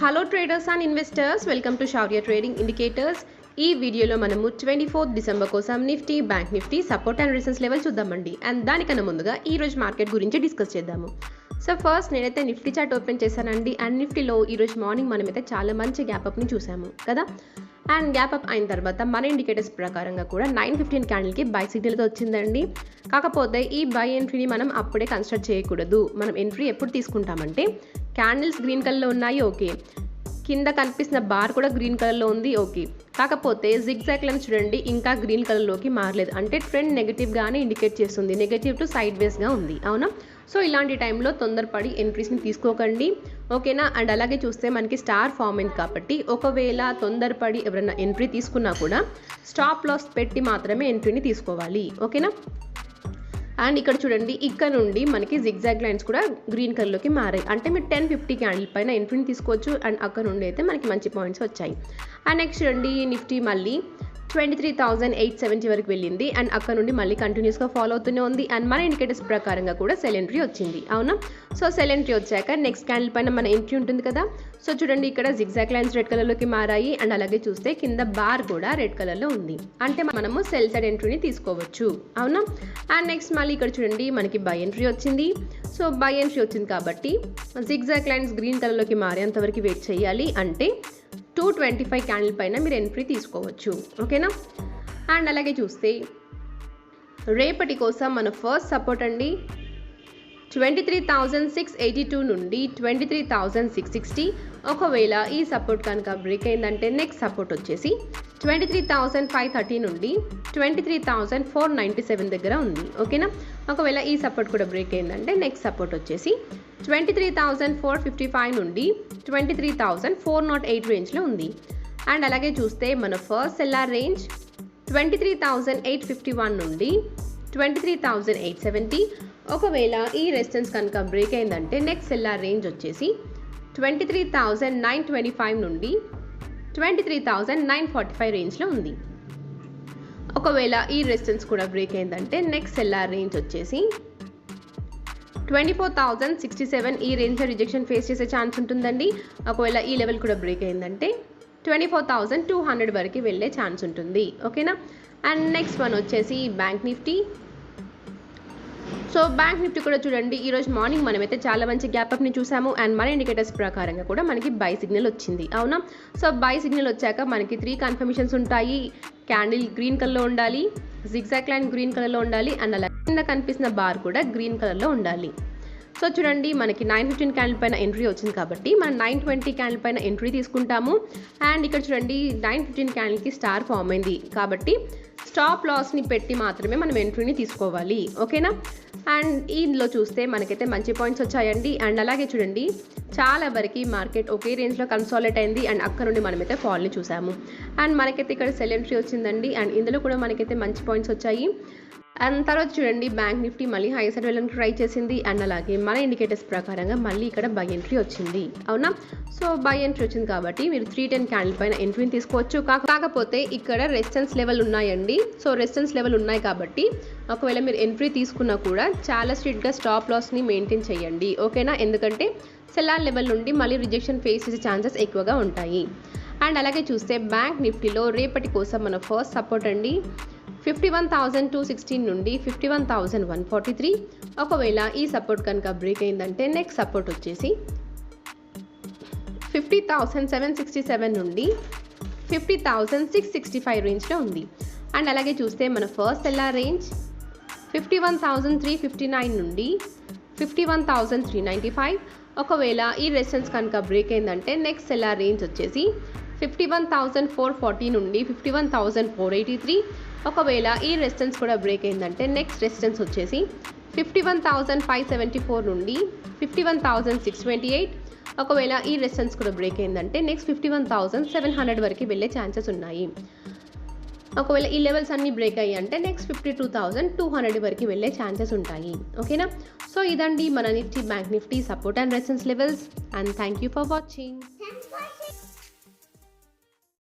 Hello traders and investors, welcome to Shaurya trading indicators. ఈ వీడియోలో మనము 24 డిసెంబర్ కోసం Nifty, bank Nifty support and resistance level చూద్దామండి. And దానికన్నా ముందుగా ఈ రోజు మార్కెట్ గురించి డిస్కస్ చేద్దాము. సో ఫస్ట్ నేనైతే నిఫ్టీ చార్ట్ ఓపెన్ చేశానండి. అండ్ నిఫ్టీలో ఈరోజు మార్నింగ్ మనమైతే చాలా మంచి గ్యాప్ అప్ని చూసాము కదా. అండ్ గ్యాప్ అప్ అయిన తర్వాత మన ఇండికేటర్స్ ప్రకారంగా కూడా 9:15 క్యాండిల్కి బై సిగ్నల్తో వచ్చిందండి. కాకపోతే ఈ బై ఎంట్రీని మనం అప్పుడే కన్సిడర్ చేయకూడదు. మనం ఎంట్రీ ఎప్పుడు తీసుకుంటామంటే క్యాండిల్స్ గ్రీన్ కలర్లో ఉన్నాయి, ఓకే, కింద కనిపిస్తున్న బార్ కూడా గ్రీన్ కలర్లో ఉంది, ఓకే, కాకపోతే జిగ్జాగ్ లైన్ చూడండి ఇంకా గ్రీన్ కలర్లోకి మారలేదు, అంటే ట్రెండ్ నెగిటివ్గానే ఇండికేట్ చేస్తుంది, నెగిటివ్ టు సైడ్ వేస్గా ఉంది, అవునా. సో ఇలాంటి టైంలో తొందరపడి ఎంట్రీస్ని తీసుకోకండి, ఓకేనా. అండ్ అలాగే చూస్తే మనకి స్టార్ ఫామ్ అయింది కాబట్టి ఒకవేళ తొందరపడి ఎవరైనా ఎంట్రీ తీసుకున్నా కూడా స్టాప్ లాస్ పెట్టి మాత్రమే ఎంట్రీని తీసుకోవాలి, ఓకేనా. అండ్ ఇక్కడ చూడండి, ఇక్కడ నుండి మనకి జిగ్జాగ్ లైన్స్ కూడా గ్రీన్ కలర్లోకి మారాయి, అంటే మీరు 10:50 క్యాండిల్ పైన ఎంట్రీని తీసుకోవచ్చు. అండ్ అక్కడ నుండి అయితే మనకి మంచి పాయింట్స్ వచ్చాయి. అండ్ నెక్స్ట్ చూడండి, నిఫ్టీ మళ్ళీ 23,870 వరకు వెళ్ళింది. అండ్ అక్కడ నుండి మళ్ళీ కంటిన్యూస్గా ఫాలో అవుతూనే ఉంది. అండ్ మన ఇండికేటర్స్ ప్రకారంగా కూడా సెల్ ఎంట్రీ వచ్చింది, అవునా. సో సెల్ ఎంట్రీ వచ్చాక నెక్స్ట్ క్యాండిల్ పైన మన ఎంట్రీ ఉంటుంది కదా. సో చూడండి, ఇక్కడ జిగ్జాగ్ లైన్స్ రెడ్ కలర్లోకి మారాయి. అండ్ అలాగే చూస్తే కింద బార్ కూడా రెడ్ కలర్లో ఉంది, అంటే మనము సెల్ సైడ్ ఎంట్రీని తీసుకోవచ్చు, అవునా. అండ్ నెక్స్ట్ మళ్ళీ ఇక్కడ చూడండి, మనకి బై ఎంట్రీ వచ్చింది. సో బై ఎంట్రీ వచ్చింది కాబట్టి జిగ్జాగ్ లైన్స్ గ్రీన్ కలర్లోకి మారేంతవరకు వెయిట్ చేయాలి, అంటే 225 క్యాండిల్ పైన మీరు ఎంట్రీ తీసుకోవచ్చు, ఓకేనా. అండ్ అలాగే చూస్తే రేపటి కోసం మన ఫస్ట్ సపోర్ట్ అండి 23,682 నుండి 23,660. ఒకవేళ ఈ సపోర్ట్ కనుక బ్రేక్ అయిందంటే నెక్స్ట్ సపోర్ట్ వచ్చేసి 23,530 నుండి 23,497 దగ్గర ఉంది, ఓకేనా. ఒకవేళ ఈ సపోర్ట్ కూడా బ్రేక్ అయిందంటే నెక్స్ట్ సపోర్ట్ వచ్చేసి 23,455 నుండి 23,408 రేంజ్లో ఉంది. అండ్ అలాగే చూస్తే మన ఫస్ట్ సెల్లార్ రేంజ్ 23,851 నుండి 23,870. ఒకవేళ ఈ రెసిస్టెన్స్ కనుక బ్రేక్ అయిందంటే నెక్స్ట్ సెల్లార్ రేంజ్ వచ్చేసి 23,925 నుండి 23,945 రేంజ్లో ఉంది. ఒకవేళ ఈ రెసిస్టెన్స్ కూడా బ్రేక్ అయిందంటే నెక్స్ట్ సెల్లార్ రేంజ్ వచ్చేసి 24,067. ఈ రేంజ్లో రిజెక్షన్ ఫేస్ చేసే ఛాన్స్ ఉంటుందండి. ఒకవేళ ఈ లెవెల్ కూడా బ్రేక్ అయిందంటే 24,200 వరకు వెళ్ళే ఛాన్స్ ఉంటుంది, ఓకేనా. అండ్ నెక్స్ట్ వన్ వచ్చేసి bank Nifty. So bank Nifty కూడా చూడండి, ఈరోజు మార్నింగ్ మనమైతే చాలా మంచి గ్యాప్ అప్ని చూసాము. అండ్ మన ఇండికేటర్స్ ప్రకారంగా కూడా మనకి బై సిగ్నల్ వచ్చింది, అవునా. సో బై సిగ్నల్ వచ్చాక మనకి 3 కన్ఫర్మేషన్స్ ఉంటాయి. క్యాండిల్ గ్రీన్ కలర్లో ఉండాలి, జిగ్జాగ్ లైన్ గ్రీన్ కలర్లో ఉండాలి, అండ్ అలా కింద కనిపిస్తున్న బార్ కూడా గ్రీన్ కలర్లో ఉండాలి. సో చూడండి, మనకి 9:15 క్యాండిల్ పైన ఎంట్రీ వచ్చింది కాబట్టి మనం 9:20 క్యాండిల్ పైన ఎంట్రీ తీసుకుంటాము. అండ్ ఇక్కడ చూడండి, 9:15 క్యాండిల్కి స్టార్ ఫామ్ అయింది కాబట్టి స్టాప్ లాస్ని పెట్టి మాత్రమే మనం ఎంట్రీని తీసుకోవాలి, ఓకేనా. అండ్ ఇందులో చూస్తే మనకైతే మంచి పాయింట్స్ వచ్చాయండి. అండ్ అలాగే చూడండి, చాలా వరకు మార్కెట్ ఒకే రేంజ్లో కన్సాలిడేట్ అయింది. అండ్ అక్కడ నుండి మనమైతే ఫాల్ని చూసాము. అండ్ మనకైతే ఇక్కడ సెల్ ఎంట్రీ వచ్చిందండి. అండ్ ఇందులో కూడా మనకైతే మంచి పాయింట్స్ వచ్చాయి. అండ్ తర్వాత చూడండి, బ్యాంక్ నిఫ్టీ మళ్ళీ హై సైడ్ వెళ్ళడానికి ట్రై చేసింది. అండ్ అలాగే మన ఇండికేటర్స్ ప్రకారంగా మళ్ళీ ఇక్కడ బై ఎంట్రీ వచ్చింది, అవునా. సో బై ఎంట్రీ వచ్చింది కాబట్టి మీరు 310 క్యాండిల్ పైన ఎంట్రీని తీసుకోవచ్చు. కాకపోతే ఇక్కడ రెసిస్టెన్స్ లెవెల్ ఉన్నాయండి. సో రెసిస్టెన్స్ లెవెల్ ఉన్నాయి కాబట్టి ఒకవేళ మీరు ఎంట్రీ తీసుకున్నా కూడా చాలా స్ట్రిక్ట్గా స్టాప్ లాస్ని మెయింటైన్ చేయండి, ఓకేనా. ఎందుకంటే సెల్లార్ లెవెల్ నుండి మళ్ళీ రిజెక్షన్ ఫేస్ చేసే ఛాన్సెస్ ఎక్కువగా ఉంటాయి. అండ్ అలాగే చూస్తే బ్యాంక్ నిఫ్టీలో రేపటి కోసం మన ఫస్ట్ సపోర్ట్ అండి 51,216 నుండి 51,143. ఒకవేళ ఈ సపోర్ట్ కనుక బ్రేక్ అయిందంటే నెక్స్ట్ సపోర్ట్ వచ్చేసి 50,767 నుండి 50,665 రేంజ్లో ఉంది. అండ్ అలాగే చూస్తే మన ఫస్ట్ సెల్లార్ రేంజ్ 51,359 నుండి 51,395. ఒకవేళ ఈ రెసిస్టెన్స్ కనుక బ్రేక్ అయిందంటే నెక్స్ట్ సెల్లార్ రేంజ్ వచ్చేసి 51,440 నుండి 51,483. ఒకవేళ ఈ రెసిస్టెన్స్ కూడా బ్రేక్ అయిందంటే నెక్స్ట్ రెసిస్టెన్స్ వచ్చేసి 51,574 నుండి 51,628. ఒకవేళ ఈ రెసిస్టెన్స్ కూడా బ్రేక్ అయిందంటే నెక్స్ట్ 51,700 వరకు వెళ్ళే ఛాన్సెస్ ఉన్నాయి. ఒకవేళ ఈ లెవెల్స్ అన్ని బ్రేక్ అయ్యి అంటే నెక్స్ట్ 52,200 వరకు వెళ్ళే ఛాన్సెస్ ఉంటాయి, ఓకేనా. సో ఇదండి మన Nifty, bank Nifty support and resistance levels. And thank you for watching.